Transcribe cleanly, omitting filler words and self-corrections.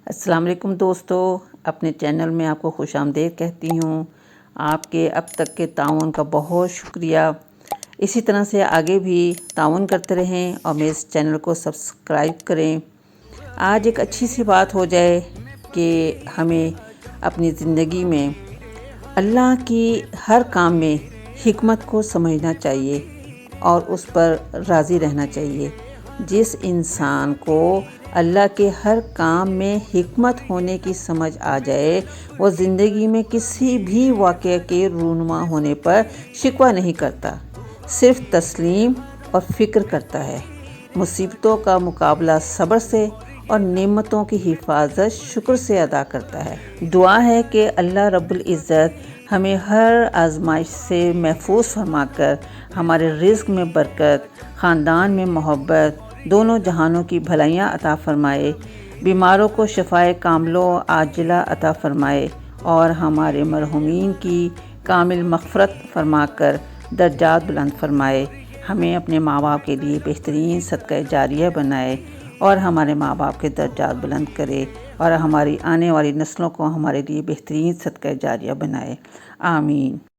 السلام علیکم دوستو، اپنے چینل میں آپ کو خوش آمدید کہتی ہوں۔ آپ کے اب تک کے تعاون کا بہت شکریہ۔ اسی طرح سے آگے بھی تعاون کرتے رہیں اور میرے اس چینل کو سبسکرائب کریں۔ آج ایک اچھی سی بات ہو جائے کہ ہمیں اپنی زندگی میں اللہ کی ہر کام میں حکمت کو سمجھنا چاہیے اور اس پر راضی رہنا چاہیے۔ جس انسان کو اللہ کے ہر کام میں حکمت ہونے کی سمجھ آ جائے، وہ زندگی میں کسی بھی واقعے کے رونما ہونے پر شکوہ نہیں کرتا، صرف تسلیم اور فکر کرتا ہے۔ مصیبتوں کا مقابلہ صبر سے اور نعمتوں کی حفاظت شکر سے ادا کرتا ہے۔ دعا ہے کہ اللہ رب العزت ہمیں ہر آزمائش سے محفوظ فرما کر ہمارے رزق میں برکت، خاندان میں محبت، دونوں جہانوں کی بھلائیاں عطا فرمائے، بیماروں کو شفائے کاملہ و عاجلہ عطا فرمائے اور ہمارے مرحومین کی کامل مغفرت فرما کر درجات بلند فرمائے۔ ہمیں اپنے ماں باپ کے لیے بہترین صدقہ جاریہ بنائے اور ہمارے ماں باپ کے درجات بلند کرے اور ہماری آنے والی نسلوں کو ہمارے لیے بہترین صدقہ جاریہ بنائے۔ آمین۔